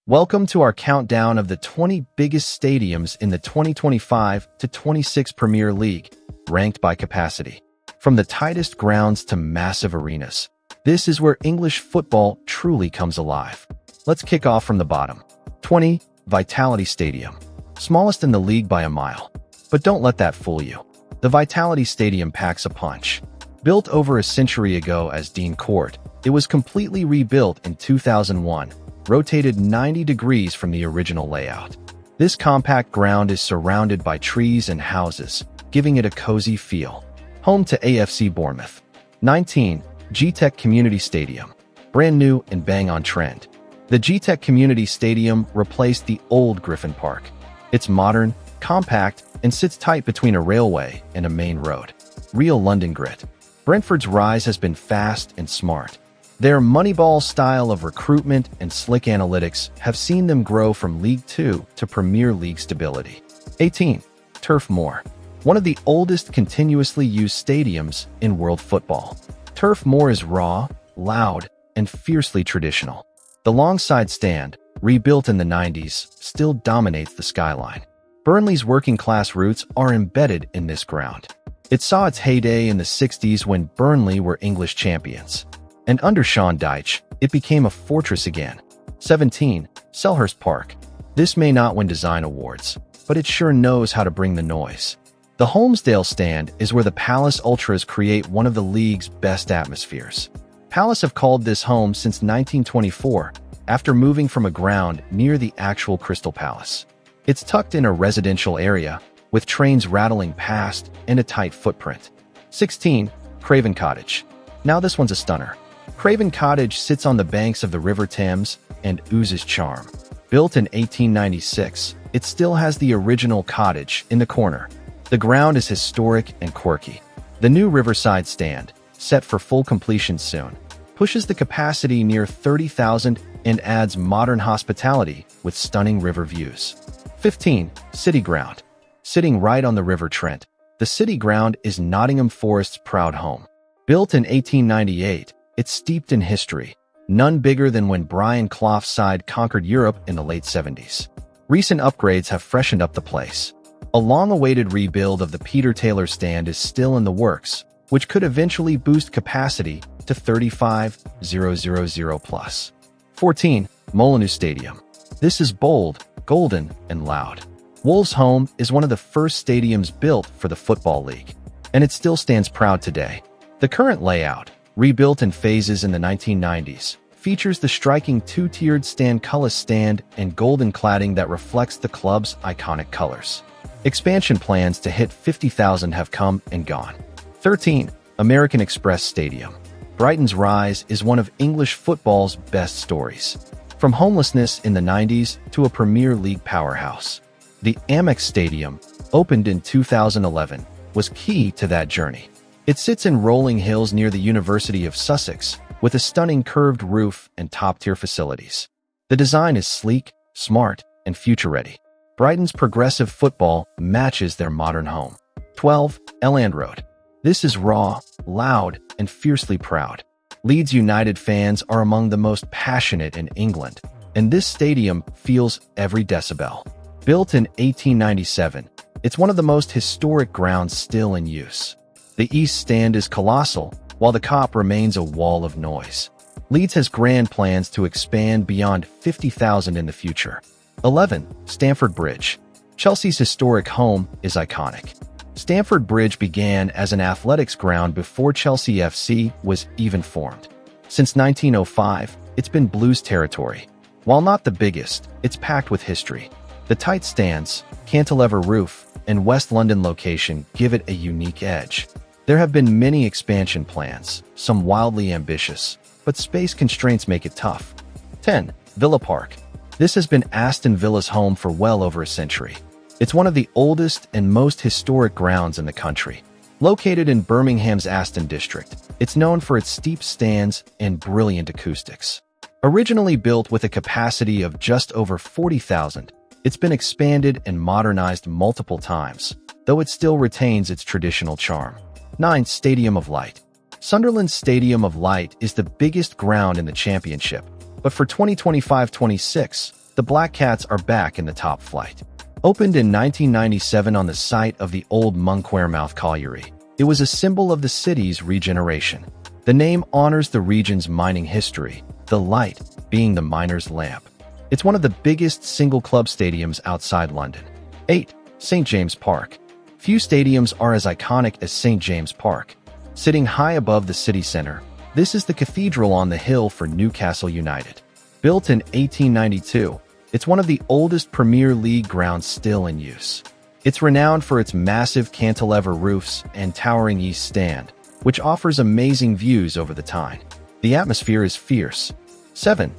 Welcome to our countdown of the 20 biggest stadiums in the 2025-26 Premier League, ranked by capacity. From the tightest grounds to massive arenas, this is where English football truly comes alive. Let's kick off from the bottom. 20. Vitality Stadium. Smallest in the league by a mile. But don't let that fool you. The Vitality Stadium packs a punch. Built over a century ago as Dean Court, it was completely rebuilt in 2001. Rotated 90 degrees from the original layout. This compact ground is surrounded by trees and houses, giving it a cozy feel. Home to AFC Bournemouth. 19. G-Tech Community Stadium. Brand new and bang on trend. The G-Tech Community Stadium replaced the old Griffin Park. It's modern, compact, and sits tight between a railway and a main road. Real London grit. Brentford's rise has been fast and smart. Their Moneyball style of recruitment and slick analytics have seen them grow from League Two to Premier League stability. 18. Turf Moor. One of the oldest continuously used stadiums in world football. Turf Moor is raw, loud, and fiercely traditional. The longside stand, rebuilt in the 90s, still dominates the skyline. Burnley's working-class roots are embedded in this ground. It saw its heyday in the 60s when Burnley were English champions. And under Sean Dyche, it became a fortress again. 17. Selhurst Park. This may not win design awards, but it sure knows how to bring the noise. The Holmesdale stand is where the Palace Ultras create one of the league's best atmospheres. Palace have called this home since 1924, after moving from a ground near the actual Crystal Palace. It's tucked in a residential area, with trains rattling past and a tight footprint. 16. Craven Cottage. Now this one's a stunner. Craven Cottage sits on the banks of the River Thames and oozes charm. Built in 1896, it still has the original cottage in the corner. The ground is historic and quirky. The new Riverside stand, set for full completion soon, pushes the capacity near 30,000 and adds modern hospitality with stunning river views. 15. City Ground. Sitting right on the River Trent, the City Ground is Nottingham Forest's proud home. Built in 1898, it's steeped in history, none bigger than when Brian Clough's side conquered Europe in the late 70s. Recent upgrades have freshened up the place. A long-awaited rebuild of the Peter Taylor stand is still in the works, which could eventually boost capacity to 35,000 plus. 14. Molineux Stadium. This is bold, golden, and loud. Wolves' home is one of the first stadiums built for the Football League, and it still stands proud today. The current layout, rebuilt in phases in the 1990s, features the striking two-tiered Stancullis stand and golden cladding that reflects the club's iconic colors. Expansion plans to hit 50,000 have come and gone. 13. American Express Stadium. Brighton's rise is one of English football's best stories. From homelessness in the 90s to a Premier League powerhouse, the Amex Stadium, opened in 2011, was key to that journey. It sits in rolling hills near the University of Sussex, with a stunning curved roof and top-tier facilities. The design is sleek, smart, and future-ready. Brighton's progressive football matches their modern home. 12. Elland Road. This is raw, loud, and fiercely proud. Leeds United fans are among the most passionate in England, and this stadium feels every decibel. Built in 1897, it's one of the most historic grounds still in use. The East Stand is colossal, while the Kop remains a wall of noise. Leeds has grand plans to expand beyond 50,000 in the future. 11. Stamford Bridge. Chelsea's historic home is iconic. Stamford Bridge began as an athletics ground before Chelsea FC was even formed. Since 1905, it's been Blues territory. While not the biggest, it's packed with history. The tight stands, cantilever roof, and West London location give it a unique edge. There have been many expansion plans, some wildly ambitious, but space constraints make it tough. 10. Villa Park. This has been Aston Villa's home for well over a century. It's one of the oldest and most historic grounds in the country. Located in Birmingham's Aston district, it's known for its steep stands and brilliant acoustics. Originally built with a capacity of just over 40,000, it's been expanded and modernized multiple times, though it still retains its traditional charm. 9. Stadium of Light. Sunderland's Stadium of Light is the biggest ground in the championship, but for 2025-26, the Black Cats are back in the top flight. Opened in 1997 on the site of the old Monkwearmouth Colliery, it was a symbol of the city's regeneration. The name honors the region's mining history, the light being the miner's lamp. It's one of the biggest single club stadiums outside London. 8. St. James Park. Few stadiums are as iconic as St. James Park. Sitting high above the city center, this is the cathedral on the hill for Newcastle United. Built in 1892, it's one of the oldest Premier League grounds still in use. It's renowned for its massive cantilever roofs and towering east stand, which offers amazing views over the Tyne. The atmosphere is fierce. 7.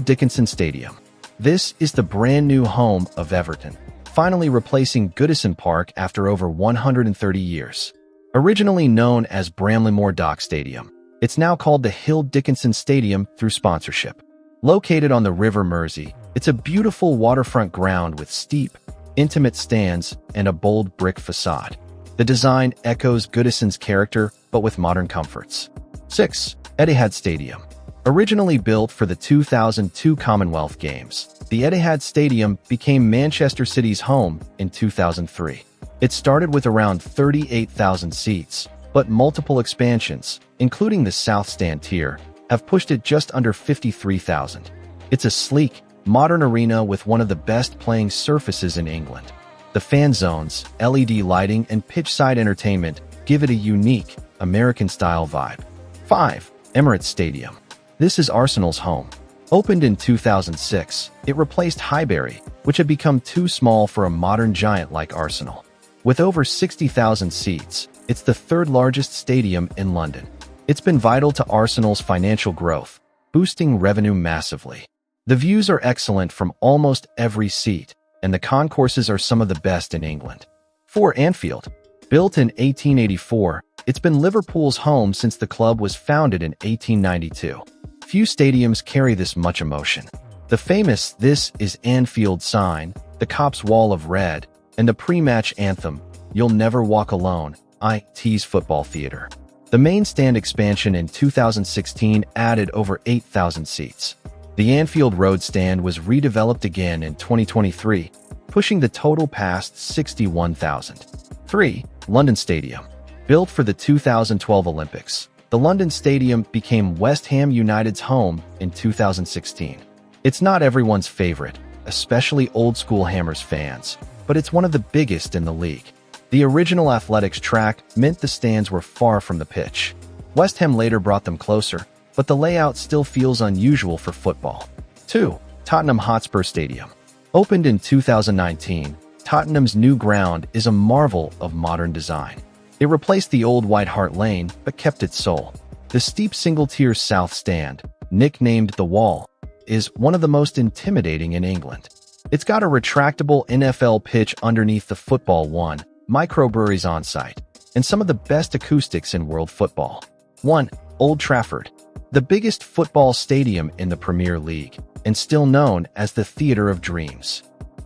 Dickinson Stadium. This is the brand new home of Everton, finally replacing Goodison Park after over 130 years. Originally known as Bramley-Moore Dock Stadium, it's now called the Dickinson Stadium through sponsorship. Located on the River Mersey, it's a beautiful waterfront ground with steep, intimate stands and a bold brick facade. The design echoes Goodison's character, but with modern comforts. 6. Eddiad Stadium. Originally built for the 2002 Commonwealth Games, the Eddiad Stadium became Manchester City's home in 2003. It started with around 38,000 seats, but multiple expansions, including the South Stand tier, have pushed it just under 53,000. It's a sleek, modern arena with one of the best playing surfaces in England. The fan zones, LED lighting, and pitch-side entertainment give it a unique, American-style vibe. 5. Emirates Stadium. This is Arsenal's home. Opened in 2006, it replaced Highbury, which had become too small for a modern giant like Arsenal. With over 60,000 seats, it's the third largest stadium in London. It's been vital to Arsenal's financial growth, boosting revenue massively. The views are excellent from almost every seat, and the concourses are some of the best in England. 4. Anfield. Built in 1884, it's been Liverpool's home since the club was founded in 1892. Few stadiums carry this much emotion. The famous "This is Anfield" sign, the Cop's Wall of Red, and the pre-match anthem, "You'll Never Walk Alone," IT's football theater. The main stand expansion in 2016 added over 8,000 seats. The Anfield Road stand was redeveloped again in 2023, pushing the total past 61,000. 3. London Stadium. Built for the 2012 Olympics, the London Stadium became West Ham United's home in 2016. It's not everyone's favorite, especially old-school Hammers fans, but it's one of the biggest in the league. The original athletics track meant the stands were far from the pitch. West Ham later brought them closer, but the layout still feels unusual for football. 2. Tottenham Hotspur Stadium. Opened in 2019, Tottenham's new ground is a marvel of modern design. It replaced the old White Hart Lane, but kept its soul. The steep single-tier South Stand, nicknamed The Wall, is one of the most intimidating in England. It's got a retractable NFL pitch underneath the football one, microbreweries on site, and some of the best acoustics in world football. 1. Old Trafford. The biggest football stadium in the Premier League, and still known as the Theatre of Dreams.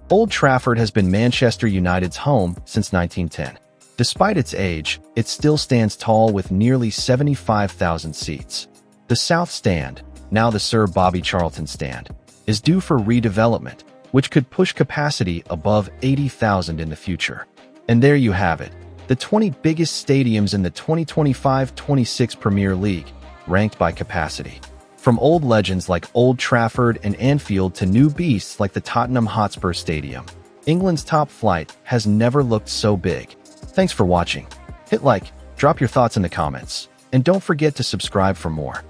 Old Trafford has been Manchester United's home since 1910. Despite its age, it still stands tall with nearly 75,000 seats. The South Stand, now the Sir Bobby Charlton Stand, is due for redevelopment, which could push capacity above 80,000 in the future. And there you have it, the 20 biggest stadiums in the 2025-26 Premier League, ranked by capacity. From old legends like Old Trafford and Anfield to new beasts like the Tottenham Hotspur Stadium, England's top flight has never looked so big. Thanks for watching. Hit like, drop your thoughts in the comments, and don't forget to subscribe for more.